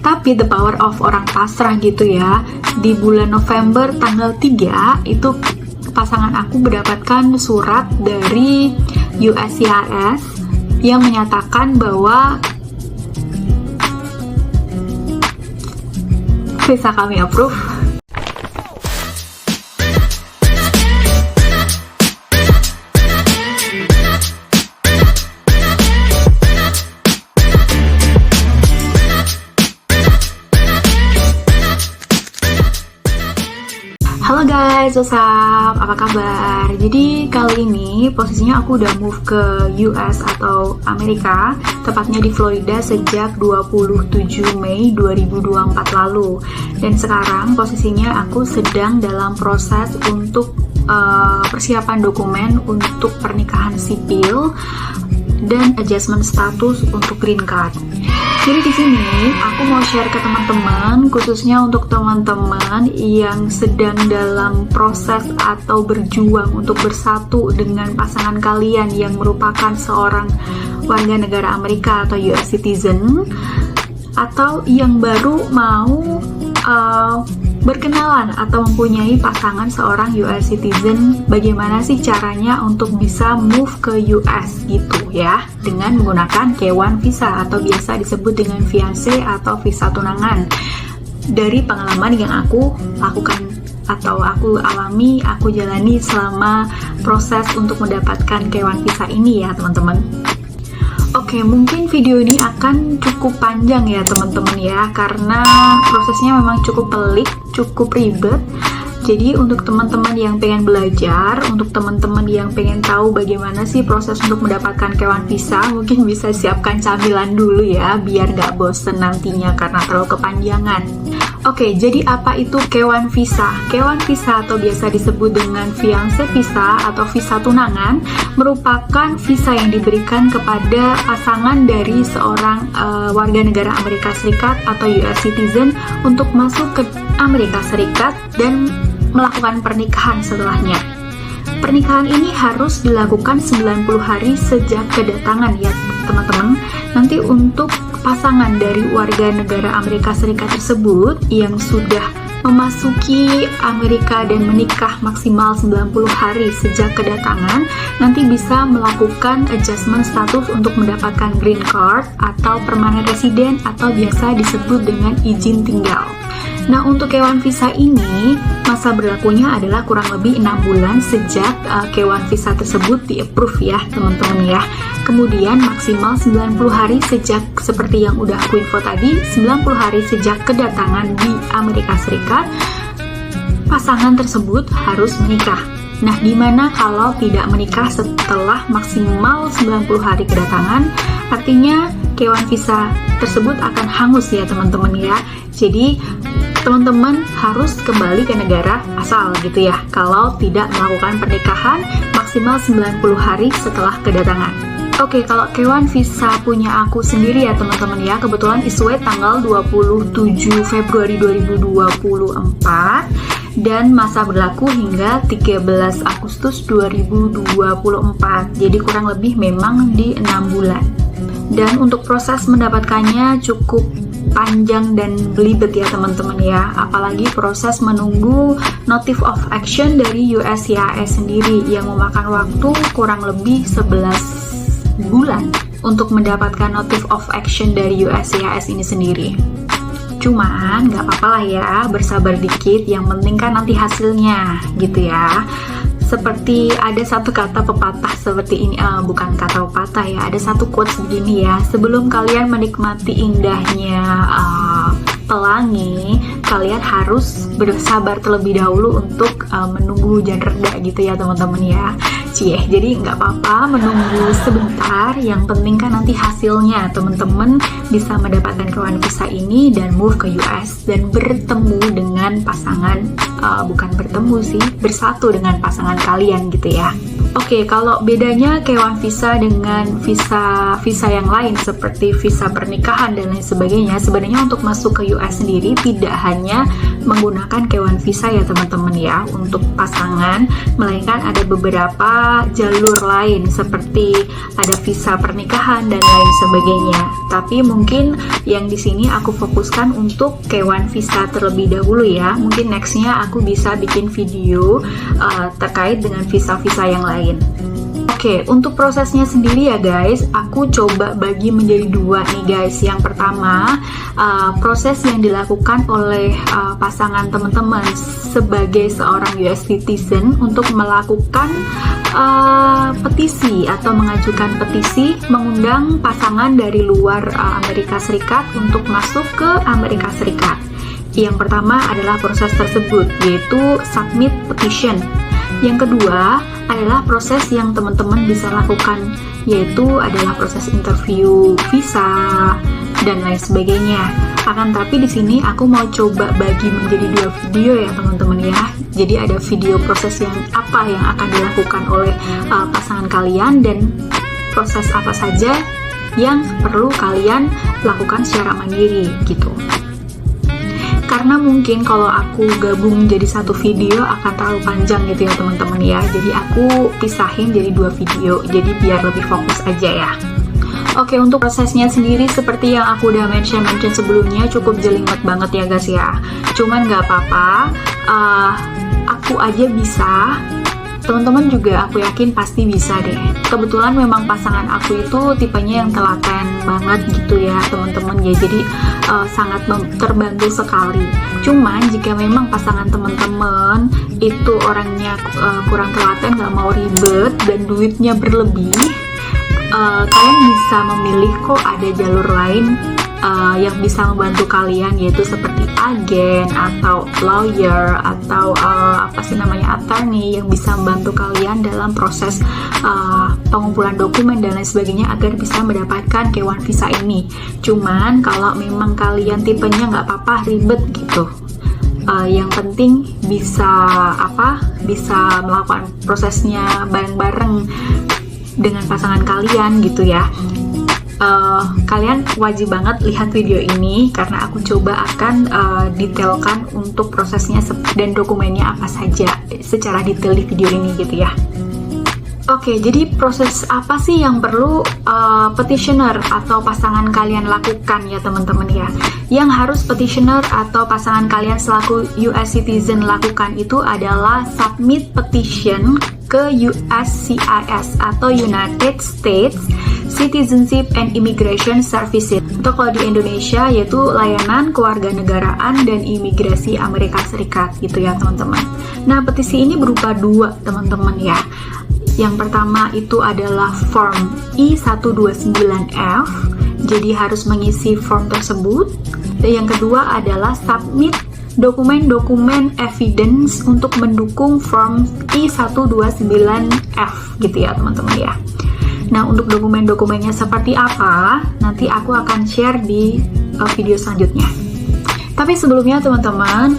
Tapi the power of orang pasrah gitu ya. Di bulan November tanggal 3 itu pasangan aku mendapatkan surat dari USCIS yang menyatakan bahwa visa kami approve. Halo guys, what's up? Apa kabar? Jadi kali ini posisinya aku udah move ke US atau Amerika, tepatnya di Florida sejak 27 Mei 2024 lalu. Dan sekarang posisinya aku sedang dalam proses untuk persiapan dokumen untuk pernikahan sipil dan adjustment status untuk green card. Jadi di sini aku mau share ke teman-teman, khususnya untuk teman-teman yang sedang dalam proses atau berjuang untuk bersatu dengan pasangan kalian yang merupakan seorang warga negara Amerika atau US citizen, atau yang baru mau berkenalan atau mempunyai pasangan seorang US citizen. Bagaimana sih caranya untuk bisa move ke US gitu ya, dengan menggunakan K1 visa atau biasa disebut dengan fiancé atau visa tunangan. Dari pengalaman yang aku lakukan atau aku alami, aku jalani selama proses untuk mendapatkan K1 visa ini ya teman-teman. Oke, mungkin video ini akan cukup panjang ya teman-teman ya, karena prosesnya memang cukup pelik, cukup ribet. Jadi untuk teman-teman yang pengen belajar, untuk teman-teman yang pengen tahu bagaimana sih proses untuk mendapatkan K1 visa, mungkin bisa siapkan camilan dulu ya, biar nggak bosen nantinya karena terlalu kepanjangan. Oke, jadi apa itu K1 visa? K1 visa atau biasa disebut dengan fiancé visa atau visa tunangan merupakan visa yang diberikan kepada pasangan dari seorang warga negara Amerika Serikat atau US citizen untuk masuk ke Amerika Serikat dan melakukan pernikahan setelahnya. Pernikahan ini harus dilakukan 90 hari sejak kedatangan ya teman-teman. Nanti untuk pasangan dari warga negara Amerika Serikat tersebut yang sudah memasuki Amerika dan menikah maksimal 90 hari sejak kedatangan, nanti bisa melakukan adjustment status untuk mendapatkan green card atau permanent resident atau biasa disebut dengan izin tinggal. Nah, untuk K1 visa ini, masa berlakunya adalah kurang lebih 6 bulan sejak K1 visa tersebut di-approve ya teman-teman ya. Kemudian maksimal 90 hari sejak, seperti yang udah aku info tadi, 90 hari sejak kedatangan di Amerika Serikat, pasangan tersebut harus menikah. Nah, gimana kalau tidak menikah setelah maksimal 90 hari kedatangan? Artinya K1 visa tersebut akan hangus ya teman-teman ya. Jadi teman-teman harus kembali ke negara asal gitu ya, kalau tidak melakukan pernikahan maksimal 90 hari setelah kedatangan. Oke, kalau K1 visa punya aku sendiri ya teman-teman ya, kebetulan issued tanggal 27 Februari 2024 dan masa berlaku hingga 13 Agustus 2024. Jadi kurang lebih memang di 6 bulan. Dan untuk proses mendapatkannya cukup panjang dan belibet ya teman-teman ya, apalagi proses menunggu notice of action dari USCIS sendiri yang memakan waktu kurang lebih 11 bulan untuk mendapatkan notice of action dari USCIS ini sendiri. Cuman nggak apa-apa lah ya, bersabar dikit, yang penting kan nanti hasilnya gitu ya. Seperti ada satu kata pepatah seperti ini, bukan kata pepatah ya, ada satu quotes begini ya: sebelum kalian menikmati indahnya pelangi, kalian harus bersabar terlebih dahulu untuk menunggu hujan reda gitu ya teman-teman ya. Jadi nggak apa-apa menunggu sebentar, yang penting kan nanti hasilnya teman-teman bisa mendapatkan K1 visa ini dan move ke US dan bertemu dengan pasangan, bukan bertemu sih, bersatu dengan pasangan kalian gitu ya. Oke, kalau bedanya K1 visa dengan visa yang lain seperti visa pernikahan dan lain sebagainya, sebenarnya untuk masuk ke US sendiri tidak hanya menggunakan K1 visa ya teman-teman ya untuk pasangan, melainkan ada beberapa jalur lain seperti ada visa pernikahan dan lain sebagainya. Tapi mungkin yang di sini aku fokuskan untuk K1 visa terlebih dahulu ya. Mungkin nextnya aku bisa bikin video terkait dengan visa-visa yang lain. Oke, untuk prosesnya sendiri ya guys, aku coba bagi menjadi dua nih guys. Yang pertama, proses yang dilakukan oleh pasangan teman-teman sebagai seorang US citizen untuk melakukan petisi atau mengajukan petisi mengundang pasangan dari luar Amerika Serikat untuk masuk ke Amerika Serikat. Yang pertama adalah proses tersebut, yaitu submit petition. Yang kedua adalah proses yang teman-teman bisa lakukan, yaitu adalah proses interview visa dan lain sebagainya. Akan tapi di sini aku mau coba bagi menjadi dua video ya teman-teman ya. Jadi ada video proses yang apa yang akan dilakukan oleh pasangan kalian dan proses apa saja yang perlu kalian lakukan secara mandiri gitu. Karena mungkin kalau aku gabung jadi satu video akan terlalu panjang gitu ya teman-teman ya. Jadi aku pisahin jadi dua video, jadi biar lebih fokus aja ya. Oke, untuk prosesnya sendiri seperti yang aku udah mention sebelumnya, cukup jelimet banget ya guys ya. Cuman nggak apa-apa, aku aja bisa, teman-teman juga aku yakin pasti bisa deh. Kebetulan memang pasangan aku itu tipenya yang telaten banget gitu ya teman-teman ya, jadi sangat terbantu sekali. Cuman jika memang pasangan teman-teman itu orangnya kurang telaten, nggak mau ribet dan duitnya berlebih, kalian bisa memilih kok ada jalur lain yang bisa membantu kalian, yaitu seperti agen atau lawyer atau attorney yang bisa membantu kalian dalam proses pengumpulan dokumen dan lain sebagainya agar bisa mendapatkan K1 visa ini. Cuman kalau memang kalian tipenya nggak apa-apa ribet gitu, yang penting bisa melakukan prosesnya bareng-bareng dengan pasangan kalian gitu ya. Kalian wajib banget lihat video ini karena aku coba akan detailkan untuk prosesnya dan dokumennya apa saja secara detail di video ini gitu ya. Oke, jadi proses apa sih yang perlu petitioner atau pasangan kalian lakukan ya teman-teman ya? Yang harus petitioner atau pasangan kalian selaku US citizen lakukan itu adalah submit petition ke USCIS atau United States Citizenship and Immigration Services, atau kalau di Indonesia yaitu Layanan Kewarganegaraan dan Imigrasi Amerika Serikat gitu ya teman-teman. Nah, petisi ini berupa dua teman-teman ya. Yang pertama itu adalah form I-129F, jadi harus mengisi form tersebut. Dan yang kedua adalah submit dokumen-dokumen evidence untuk mendukung form I-129F gitu ya teman-teman ya. Nah, untuk dokumen-dokumennya seperti apa, nanti aku akan share di video selanjutnya. Tapi sebelumnya teman-teman,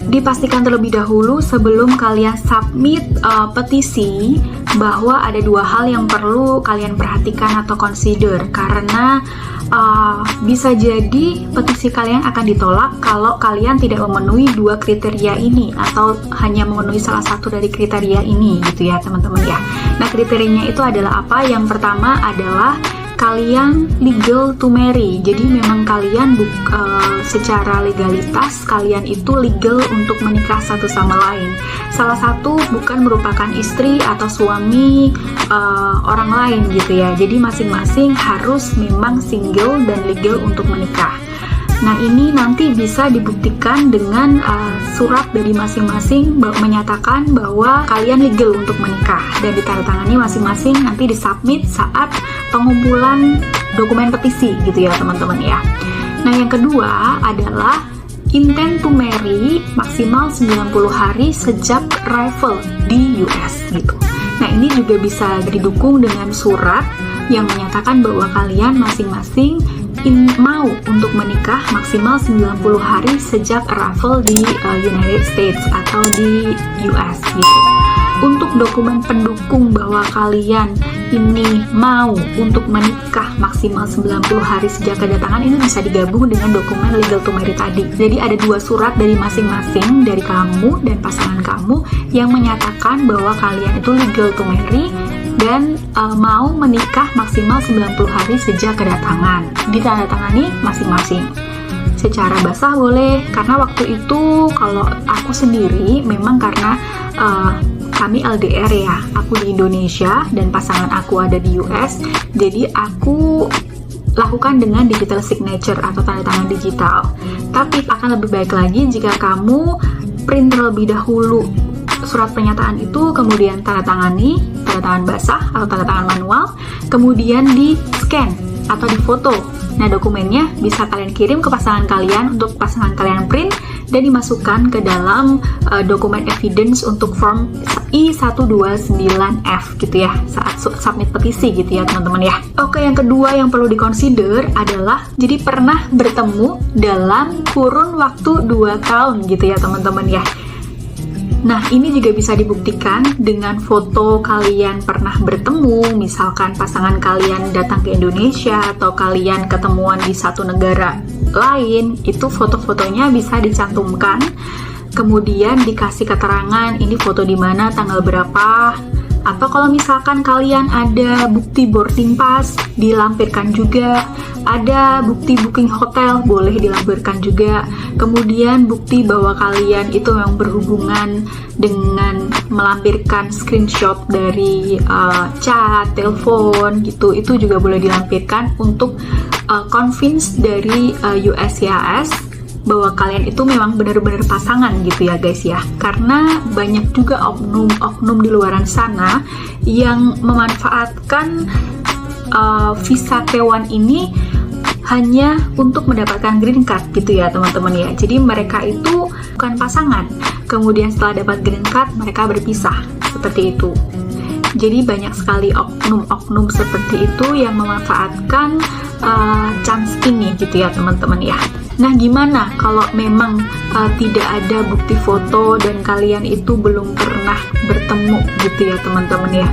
dipastikan terlebih dahulu sebelum kalian submit petisi bahwa ada dua hal yang perlu kalian perhatikan atau consider, karena bisa jadi petisi kalian akan ditolak kalau kalian tidak memenuhi dua kriteria ini atau hanya memenuhi salah satu dari kriteria ini gitu ya teman-teman ya. Nah, kriterianya itu adalah apa? Yang pertama adalah kalian legal to marry, jadi memang kalian secara legalitas kalian itu legal untuk menikah satu sama lain. Salah satu bukan merupakan istri atau suami orang lain gitu ya, jadi masing-masing harus memang single dan legal untuk menikah. Nah, ini nanti bisa dibuktikan dengan surat dari masing-masing menyatakan bahwa kalian legal untuk menikah dan ditandatangani masing-masing, nanti disubmit saat pengumpulan dokumen petisi gitu ya teman-teman ya. Nah, yang kedua adalah intend to marry maksimal 90 hari sejak arrival di US gitu. Nah, ini juga bisa didukung dengan surat yang menyatakan bahwa kalian masing-masing mau untuk menikah maksimal 90 hari sejak arrival di United States atau di US gitu. Untuk untuk dokumen pendukung bahwa kalian ini mau untuk menikah maksimal 90 hari sejak kedatangan, ini bisa digabung dengan dokumen legal to marry tadi. Jadi ada 2 surat dari masing-masing, dari kamu dan pasangan kamu, yang menyatakan bahwa kalian itu legal to marry dan mau menikah maksimal 90 hari sejak kedatangan. Ditandatangani masing-masing. Secara basah boleh, karena waktu itu kalau aku sendiri memang karena kami LDR ya, aku di Indonesia dan pasangan aku ada di US, jadi aku lakukan dengan digital signature atau tanda tangan digital. Tapi akan lebih baik lagi jika kamu print terlebih dahulu surat pernyataan itu, kemudian tanda tangani, tanda tangan basah atau tanda tangan manual, kemudian di scan atau di foto. Nah, dokumennya bisa kalian kirim ke pasangan kalian untuk pasangan kalian print dan dimasukkan ke dalam dokumen evidence untuk form I-129F gitu ya, saat submit petisi gitu ya teman-teman ya. Oke, yang kedua yang perlu dikonsider adalah jadi pernah bertemu dalam kurun waktu 2 tahun gitu ya teman-teman ya. Nah, ini juga bisa dibuktikan dengan foto kalian pernah bertemu, misalkan pasangan kalian datang ke Indonesia atau kalian ketemuan di satu negara lain, itu foto-fotonya bisa dicantumkan, kemudian dikasih keterangan ini foto di mana, tanggal berapa, atau kalau misalkan kalian ada bukti boarding pass, dilampirkan juga. Ada bukti booking hotel, boleh dilampirkan juga. Kemudian bukti bahwa kalian itu memang berhubungan dengan melampirkan screenshot dari chat, telepon gitu, itu juga boleh dilampirkan untuk convince dari USCIS bahwa kalian itu memang benar-benar pasangan gitu ya guys ya. Karena banyak juga oknum-oknum di luaran sana yang memanfaatkan visa K1 ini hanya untuk mendapatkan green card gitu ya teman-teman ya. Jadi mereka itu bukan pasangan, kemudian setelah dapat green card mereka berpisah, seperti itu. Jadi banyak sekali oknum-oknum seperti itu yang memanfaatkan chance ini gitu ya teman-teman ya. Nah, gimana kalau memang tidak ada bukti foto dan kalian itu belum pernah bertemu gitu ya teman-teman ya.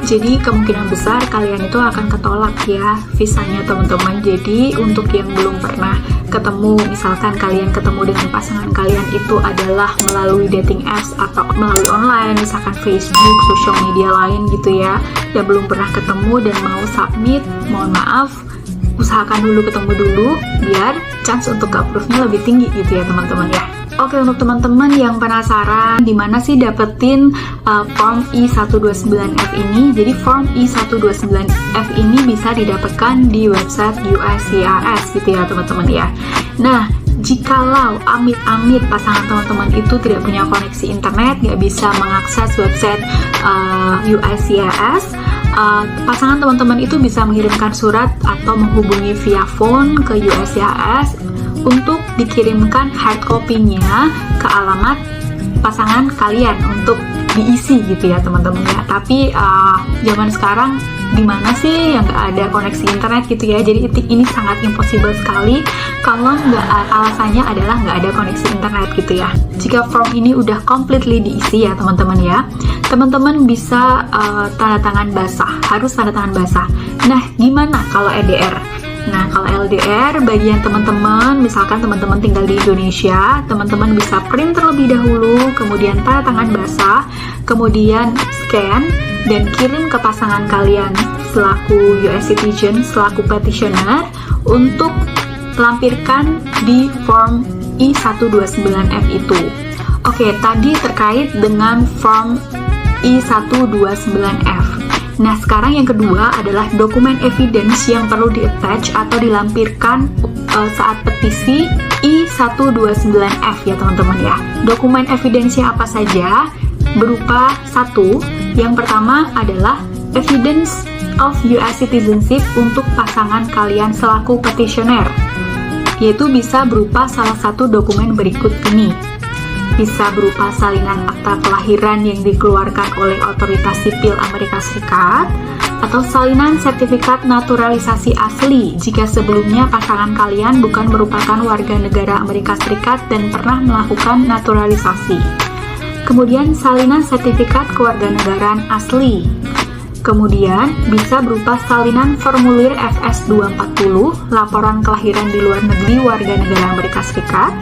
Jadi kemungkinan besar kalian itu akan ketolak ya visanya teman-teman. Jadi untuk yang belum pernah ketemu, misalkan kalian ketemu dengan pasangan kalian itu adalah melalui dating apps atau melalui online, misalkan Facebook, sosial media lain gitu ya, yang belum pernah ketemu dan mau submit, mohon maaf, usahakan dulu ketemu dulu biar chance untuk approve-nya lebih tinggi gitu ya teman-teman ya. Oke, untuk teman-teman yang penasaran di mana sih dapetin form I-129F ini, jadi form I-129F ini bisa didapatkan di website USCIS gitu ya teman-teman ya. Nah, jikalau amit-amit pasangan teman-teman itu tidak punya koneksi internet, nggak bisa mengakses website USCIS, pasangan teman-teman itu bisa mengirimkan surat atau menghubungi via phone ke USCIS untuk dikirimkan hard copy-nya ke alamat pasangan kalian untuk diisi gitu ya teman-teman ya. Tapi zaman sekarang di mana sih yang nggak ada koneksi internet gitu ya, jadi ini sangat impossible sekali kalau alasannya adalah nggak ada koneksi internet gitu ya. Jika form ini udah completely diisi ya teman-teman ya, teman-teman bisa tanda tangan basah, harus tanda tangan basah. Nah, gimana kalau LDR? Nah, kalau LDR, bagian teman-teman, misalkan teman-teman tinggal di Indonesia, teman-teman bisa print terlebih dahulu, kemudian tanda tangan basah, kemudian scan, dan kirim ke pasangan kalian selaku US citizen, selaku petitioner, untuk lampirkan di form I-129F itu. Oke, tadi terkait dengan form I-129F. Nah, sekarang yang kedua adalah dokumen evidence yang perlu di-attach atau dilampirkan saat petisi I-129F ya teman-teman ya. Dokumen evidence-nya apa saja? Berupa satu, yang pertama adalah evidence of US citizenship untuk pasangan kalian selaku petitioner, yaitu bisa berupa salah satu dokumen berikut ini. Bisa berupa salinan akta kelahiran yang dikeluarkan oleh otoritas sipil Amerika Serikat, atau salinan sertifikat naturalisasi asli jika sebelumnya pasangan kalian bukan merupakan warga negara Amerika Serikat dan pernah melakukan naturalisasi. Kemudian salinan sertifikat kewarganegaraan asli. Kemudian bisa berupa salinan formulir FS240, laporan kelahiran di luar negeri warga negara Amerika Serikat.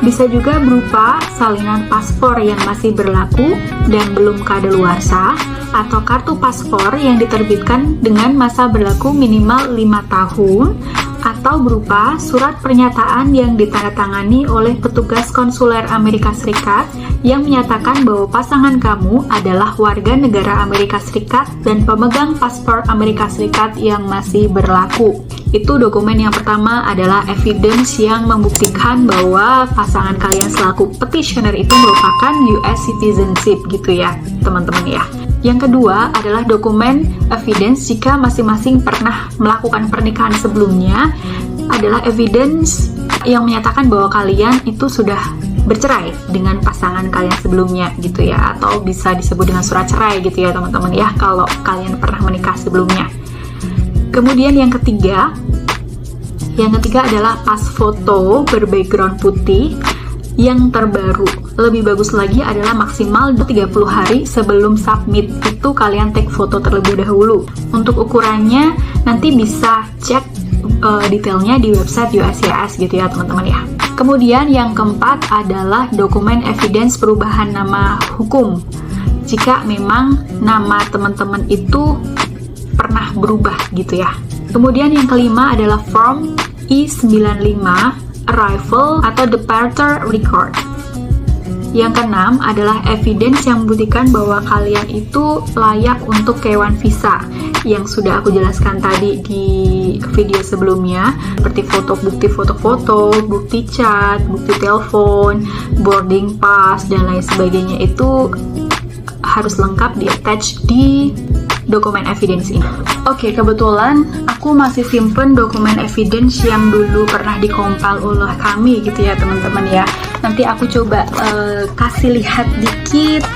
Bisa juga berupa salinan paspor yang masih berlaku dan belum kadaluarsa, atau kartu paspor yang diterbitkan dengan masa berlaku minimal 5 tahun, atau berupa surat pernyataan yang ditandatangani oleh petugas konsuler Amerika Serikat yang menyatakan bahwa pasangan kamu adalah warga negara Amerika Serikat dan pemegang paspor Amerika Serikat yang masih berlaku. Itu dokumen yang pertama adalah evidence yang membuktikan bahwa pasangan kalian selaku petitioner itu merupakan US citizenship gitu ya, teman-teman ya. Yang kedua adalah dokumen evidence jika masing-masing pernah melakukan pernikahan sebelumnya, adalah evidence yang menyatakan bahwa kalian itu sudah bercerai dengan pasangan kalian sebelumnya gitu ya, atau bisa disebut dengan surat cerai gitu ya teman-teman ya, kalau kalian pernah menikah sebelumnya. Kemudian yang ketiga adalah pas foto berbackground putih yang terbaru. Lebih bagus lagi adalah maksimal 30 hari sebelum submit itu kalian take foto terlebih dahulu. Untuk ukurannya nanti bisa cek detailnya di website USCIS gitu ya teman-teman ya. Kemudian yang keempat adalah dokumen evidence perubahan nama hukum. Jika memang nama teman-teman itu pernah berubah gitu ya. Kemudian yang kelima adalah form I-95 Arrival atau Departure Record. Yang keenam adalah evidence yang membuktikan bahwa kalian itu layak untuk K1 visa yang sudah aku jelaskan tadi di video sebelumnya, seperti bukti foto-foto, bukti chat, bukti telepon, boarding pass, dan lain sebagainya itu harus lengkap di-attach di dokumen evidence ini. Oke, kebetulan aku masih simpen dokumen evidence yang dulu pernah dikompil oleh kami gitu ya teman-teman ya. Nanti aku coba kasih lihat dikit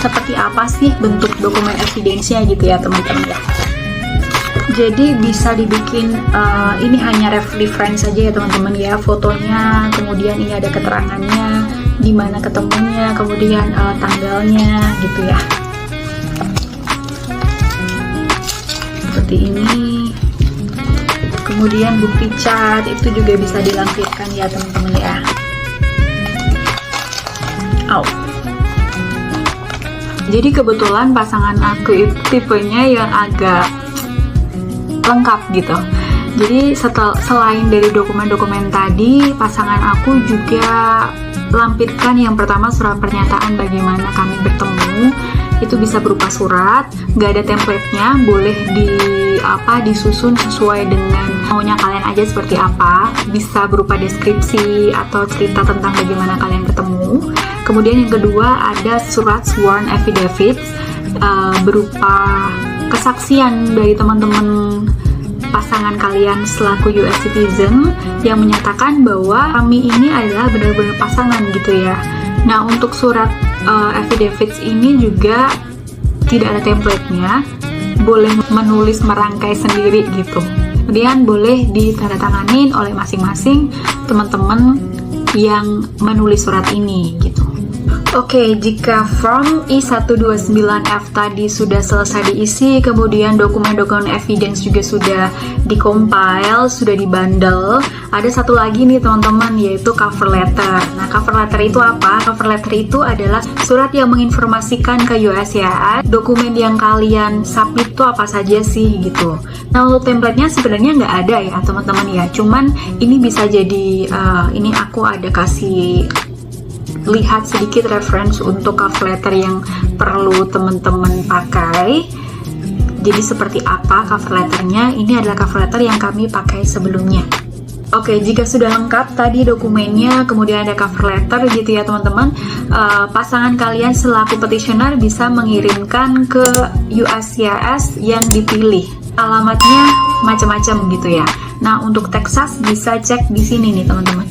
seperti apa sih bentuk dokumen evidence-nya gitu ya teman-teman ya. Jadi bisa dibikin ini hanya reference saja ya teman-teman ya, fotonya, kemudian ini ada keterangannya, di mana ketemunya, kemudian tanggalnya gitu ya. Seperti ini. Kemudian bukti chat itu juga bisa dilampirkan ya teman-teman ya. Jadi kebetulan pasangan aku itu tipenya yang agak lengkap gitu. Jadi selain dari dokumen-dokumen tadi, pasangan aku juga lampirkan yang pertama surat pernyataan bagaimana kami bertemu. Itu bisa berupa surat, nggak ada template-nya, boleh disusun sesuai dengan maunya kalian aja seperti apa. Bisa berupa deskripsi atau cerita tentang bagaimana kalian ketemu. Kemudian yang kedua ada surat sworn affidavit, berupa kesaksian dari teman-teman pasangan kalian selaku US citizen yang menyatakan bahwa kami ini adalah benar-benar pasangan gitu ya. Nah, untuk surat affidavits ini juga tidak ada template-nya, boleh menulis merangkai sendiri gitu. Kemudian boleh ditandatanganin oleh masing-masing teman-teman yang menulis surat ini gitu. Oke, jika form I-129F tadi sudah selesai diisi, kemudian dokumen-dokumen evidence juga sudah dikompil, sudah dibundle, ada satu lagi nih teman-teman, yaitu cover letter. Nah, cover letter itu apa? Cover letter itu adalah surat yang menginformasikan ke USCIS dokumen yang kalian submit itu apa saja sih gitu. Nah, untuk template-nya sebenarnya nggak ada ya teman-teman ya, cuman ini bisa jadi ini aku ada kasih lihat sedikit reference untuk cover letter yang perlu teman-teman pakai. Jadi seperti apa cover letternya? Ini adalah cover letter yang kami pakai sebelumnya. Oke, jika sudah lengkap tadi dokumennya, kemudian ada cover letter gitu ya teman-teman, pasangan kalian selaku petitioner bisa mengirimkan ke USCIS yang dipilih. Alamatnya macam-macam gitu ya. Nah, untuk Texas bisa cek di sini nih teman-teman.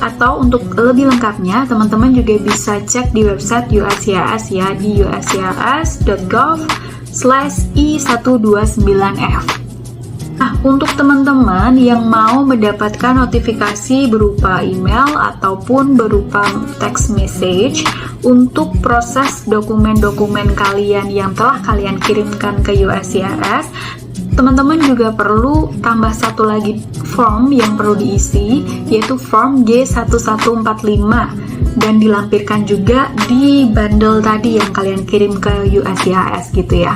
Atau untuk lebih lengkapnya, teman-teman juga bisa cek di website USCIS ya, di uscis.gov/I129F. Nah, Untuk teman-teman yang mau mendapatkan notifikasi berupa email ataupun berupa text message untuk proses dokumen-dokumen kalian yang telah kalian kirimkan ke USCIS, teman-teman juga perlu tambah satu lagi form yang perlu diisi, yaitu form G1145, dan dilampirkan juga di bundle tadi yang kalian kirim ke USCIS gitu ya.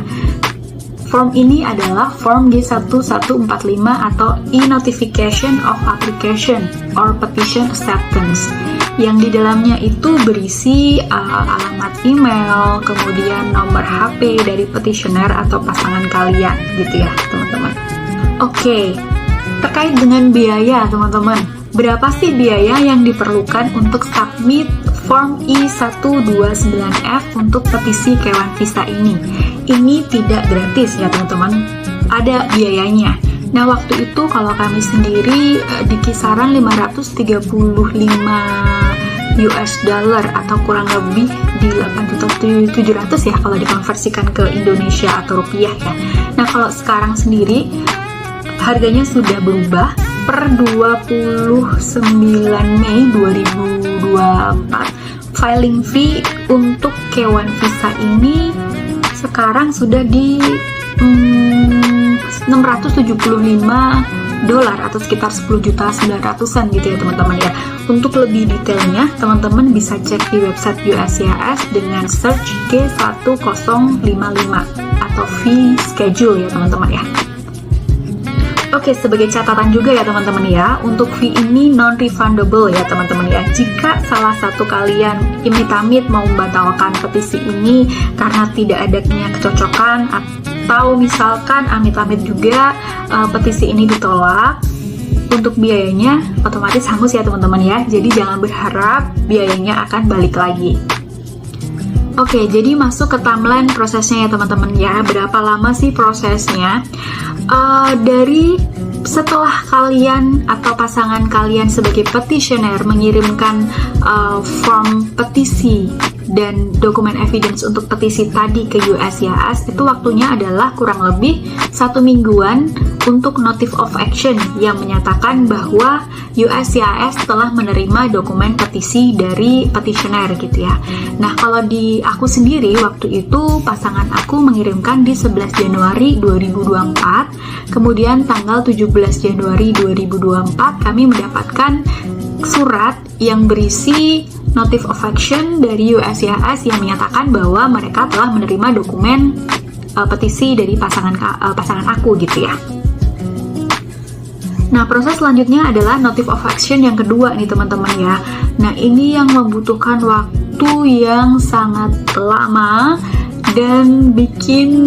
Form ini adalah form G1145 atau E-Notification of Application or Petition Acceptance, yang di dalamnya itu berisi alamat email, kemudian nomor HP dari petitioner atau pasangan kalian gitu ya teman-teman. Oke, terkait dengan biaya teman-teman, berapa sih biaya yang diperlukan untuk submit form I-129F untuk petisi Kewan Visa ini? Ini tidak gratis ya teman-teman, ada biayanya. Nah, waktu itu kalau kami sendiri di kisaran 535 US dollar atau kurang lebih di 8.700 ya kalau dikonversikan ke Indonesia atau rupiah ya. Nah, kalau sekarang sendiri harganya sudah berubah per 29 Mei 2024. Filing fee untuk Kewan Visa ini sekarang sudah di $675 atau sekitar 10.900-an gitu ya teman-teman ya. Untuk lebih detailnya teman-teman bisa cek di website USCIS dengan search G1055 atau fee schedule ya teman-teman ya. Oke, sebagai catatan juga ya teman-teman ya, untuk fee ini non-refundable ya teman-teman ya. Jika salah satu kalian amit-amit mau membatalkan petisi ini karena tidak adanya kecocokan, atau misalkan amit-amit juga petisi ini ditolak, untuk biayanya otomatis hangus ya teman-teman ya. Jadi jangan berharap biayanya akan balik lagi. Oke, jadi masuk ke timeline prosesnya ya teman-teman ya. Berapa lama sih prosesnya? Dari setelah kalian atau pasangan kalian sebagai petitioner mengirimkan form petisi dan dokumen evidence untuk petisi tadi ke USCIS, itu waktunya adalah kurang lebih 1 mingguan untuk notice of action yang menyatakan bahwa USCIS telah menerima dokumen petisi dari petitioner gitu ya. Nah, kalau di aku sendiri waktu itu pasangan aku mengirimkan di 11 Januari 2024, kemudian tanggal 17 Januari 2024 kami mendapatkan surat yang berisi notice of action dari USCIS yang menyatakan bahwa mereka telah menerima dokumen petisi dari pasangan aku gitu ya. Nah, proses selanjutnya adalah notice of action yang kedua nih teman-teman ya. Nah, ini yang membutuhkan waktu yang sangat lama dan bikin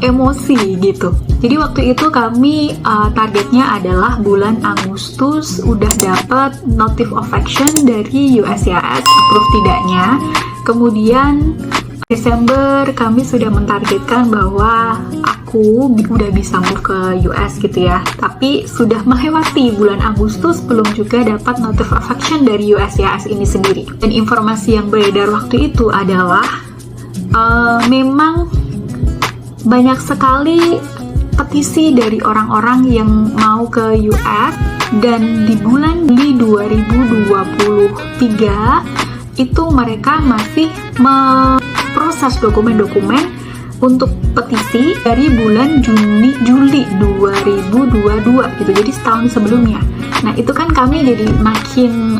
emosi gitu. Jadi waktu itu kami targetnya adalah bulan Agustus udah dapat notice of action dari USCIS approve tidaknya. Kemudian Desember kami sudah mentargetkan bahwa aku udah bisa move ke US gitu ya. Tapi sudah melewati bulan Agustus belum juga dapat notice of action dari USCIS ini sendiri. Dan informasi yang beredar waktu itu adalah memang banyak sekali petisi dari orang-orang yang mau ke US, dan di bulan Juli 2023 itu mereka masih memproses dokumen-dokumen untuk petisi dari bulan Juli 2022 gitu, jadi setahun sebelumnya. Nah, itu kan kami jadi makin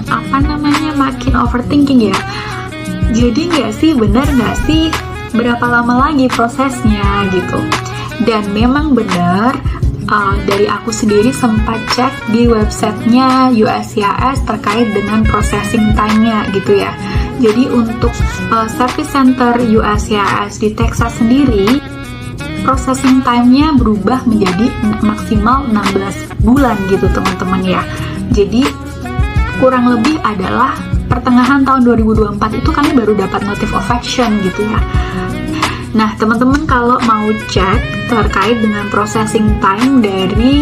makin overthinking ya. Jadi benar nggak sih berapa lama lagi prosesnya gitu. Dan memang benar, dari aku sendiri sempat cek di websitenya USCIS terkait dengan processing time-nya gitu ya. Jadi untuk service center USCIS di Texas sendiri, processing time-nya berubah menjadi maksimal 16 bulan gitu teman-teman ya. Jadi kurang lebih adalah pertengahan tahun 2024 itu kami baru dapat notice of action gitu ya. Nah, teman-teman kalau mau cek terkait dengan processing time dari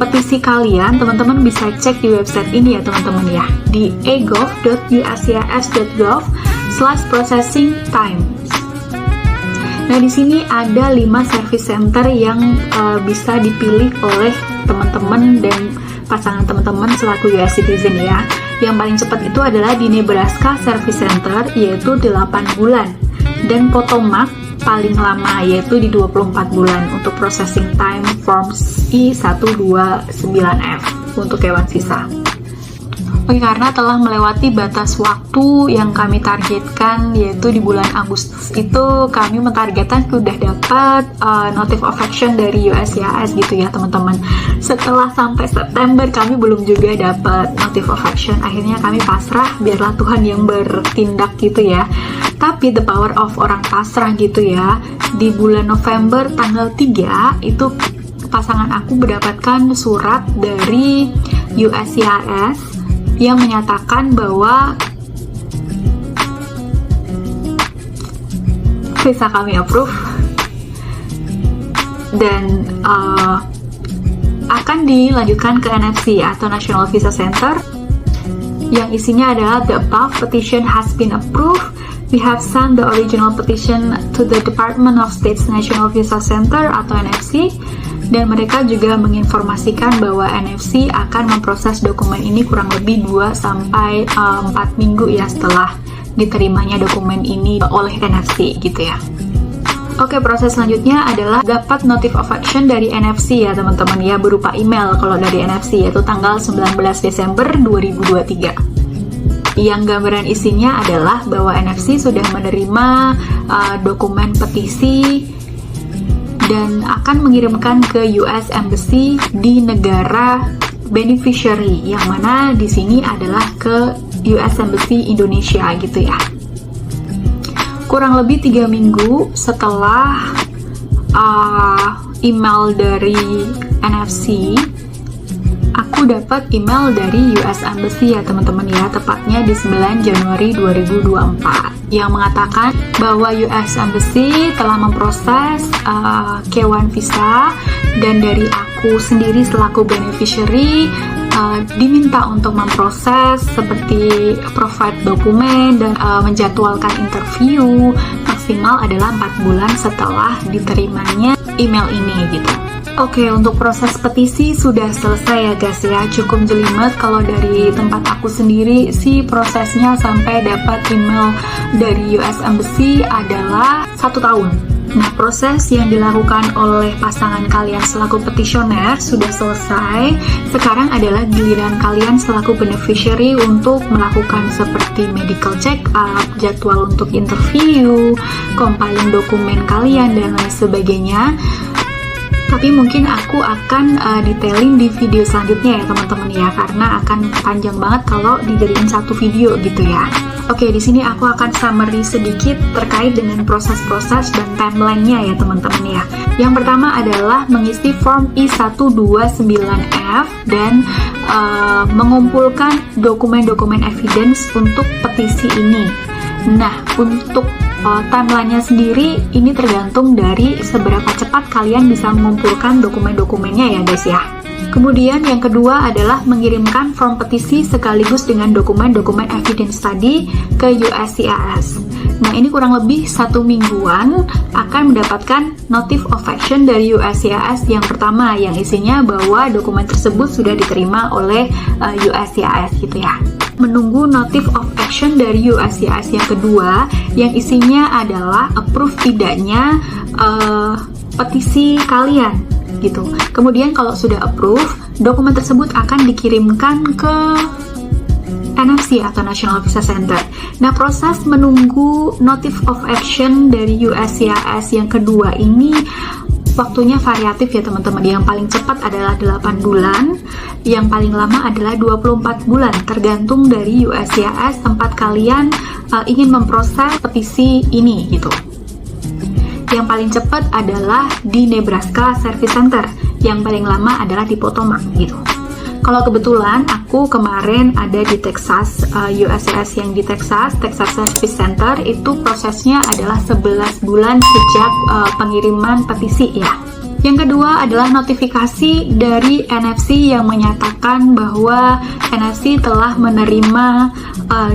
petisi kalian, teman-teman bisa cek di website ini ya teman-teman ya, di agov.uscis.gov/processing time. Nah, di sini ada 5 service center yang bisa dipilih oleh teman-teman dan pasangan teman-teman selaku US citizen ya. Yang paling cepat itu adalah di Nebraska Service Center, yaitu 8 bulan. Dan Potomac paling lama, yaitu di 24 bulan untuk processing time forms I-129F untuk K1 visa. Oke, karena telah melewati batas waktu yang kami targetkan, yaitu di bulan Agustus itu kami mentargetkan sudah dapat notice of action dari USCIS gitu ya teman-teman. Setelah sampai September kami belum juga dapat notice of action. Akhirnya kami pasrah, biarlah Tuhan yang bertindak gitu ya. Tapi the power of orang pasrah gitu ya. Di bulan November tanggal 3 itu pasangan aku mendapatkan surat dari USCIS yang menyatakan bahwa visa kami approve dan akan dilanjutkan ke NFC atau National Visa Center, yang isinya adalah the above petition has been approved. We have sent the original petition to the Department of State's National Visa Center atau NFC, dan mereka juga menginformasikan bahwa NFC akan memproses dokumen ini kurang lebih 2-4 minggu ya setelah diterimanya dokumen ini oleh NFC gitu ya. Oke, proses selanjutnya adalah dapat notice of action dari NFC ya teman-teman ya, berupa email kalau dari NFC, yaitu tanggal 19 Desember 2023. Yang gambaran isinya adalah bahwa NFC sudah menerima dokumen petisi dan akan mengirimkan ke US Embassy di negara beneficiary, yang mana di sini adalah ke US Embassy Indonesia gitu ya. Kurang lebih 3 minggu setelah email dari NFC, aku dapat email dari US Embassy ya teman-teman ya, tepatnya di 9 Januari 2024 yang mengatakan bahwa US Embassy telah memproses K1 visa, dan dari aku sendiri selaku beneficiary diminta untuk memproses seperti provide dokumen dan menjadwalkan interview maksimal adalah 4 bulan setelah diterimanya email ini gitu. Oke, untuk proses petisi sudah selesai ya guys ya, cukup jelimet. Kalau dari tempat aku sendiri sih prosesnya sampai dapat email dari US Embassy adalah 1 tahun. Nah, proses yang dilakukan oleh pasangan kalian selaku petitioner sudah selesai. Sekarang adalah giliran kalian selaku beneficiary untuk melakukan seperti medical check up, jadwal untuk interview, compiling dokumen kalian, dan lain sebagainya. Tapi mungkin aku akan detailing di video selanjutnya ya teman-teman ya, karena akan panjang banget kalau dijadiin satu video gitu ya. Oke, di sini aku akan summary sedikit terkait dengan proses-proses dan timeline-nya ya teman-teman ya. Yang pertama adalah mengisi form I-129F dan mengumpulkan dokumen-dokumen evidence untuk petisi ini. Nah, untuk timeline-nya sendiri ini tergantung dari seberapa cepat kalian bisa mengumpulkan dokumen-dokumennya ya guys ya. Kemudian yang kedua adalah mengirimkan form petisi sekaligus dengan dokumen-dokumen evidence tadi ke USCIS. Nah, ini kurang lebih 1 mingguan akan mendapatkan notice of action dari USCIS yang pertama, yang isinya bahwa dokumen tersebut sudah diterima oleh USCIS gitu ya. Menunggu notice of action dari USCIS yang kedua, yang isinya adalah approve tidaknya petisi kalian gitu. Kemudian kalau sudah approve, dokumen tersebut akan dikirimkan ke NFC atau National Visa Center. Nah, proses menunggu notice of action dari USCIS yang kedua ini waktunya variatif ya teman-teman. Yang paling cepat adalah 8 bulan, yang paling lama adalah 24 bulan, tergantung dari USCIS tempat kalian ingin memproses petisi ini gitu. Yang paling cepat adalah di Nebraska Service Center, yang paling lama adalah di Potomac gitu. Kalau kebetulan aku kemarin ada di Texas, USCIS yang di Texas Service Center, itu prosesnya adalah 11 bulan sejak pengiriman petisi ya. Yang kedua adalah notifikasi dari NFC yang menyatakan bahwa NFC telah menerima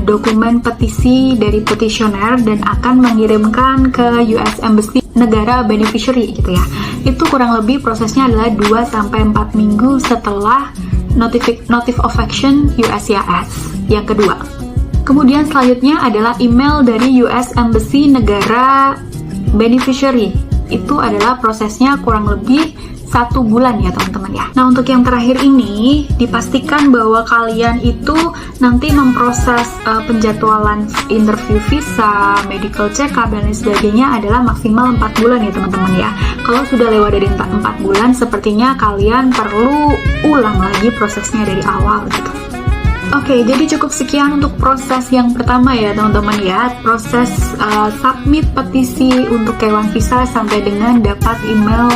dokumen petisi dari petitioner dan akan mengirimkan ke US Embassy negara beneficiary gitu ya. Itu kurang lebih prosesnya adalah 2-4 minggu setelah notice of action USCIS yang kedua. Kemudian selanjutnya adalah email dari US Embassy negara beneficiary. Itu adalah prosesnya kurang lebih 1 bulan ya teman-teman ya. Nah untuk yang terakhir ini dipastikan bahwa kalian itu nanti memproses penjadwalan interview visa, medical check up dan lain sebagainya adalah maksimal 4 bulan ya teman-teman ya. Kalau sudah lewat dari 4 bulan sepertinya kalian perlu ulang lagi prosesnya dari awal gitu. Oke, jadi cukup sekian untuk proses yang pertama ya teman-teman ya. Proses submit petisi untuk K1 visa sampai dengan dapat email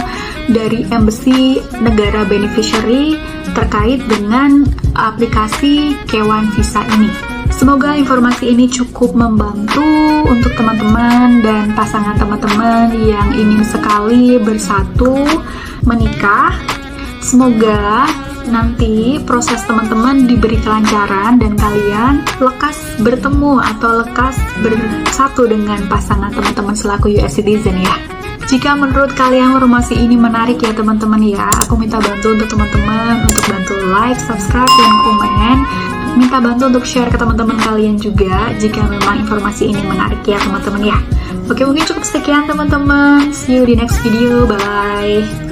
dari embassy negara beneficiary terkait dengan aplikasi K1 visa ini. Semoga informasi ini cukup membantu untuk teman-teman dan pasangan teman-teman yang ingin sekali bersatu menikah. Semoga nanti proses teman-teman diberi kelancaran dan kalian lekas bertemu atau lekas bersatu dengan pasangan teman-teman selaku US citizen ya. Jika menurut kalian informasi ini menarik ya teman-teman ya, aku minta bantu untuk teman-teman untuk bantu like, subscribe, dan komen. Minta bantu untuk share ke teman-teman kalian juga jika memang informasi ini menarik ya teman-teman ya. Oke, mungkin cukup sekian teman-teman. See you di next video. Bye.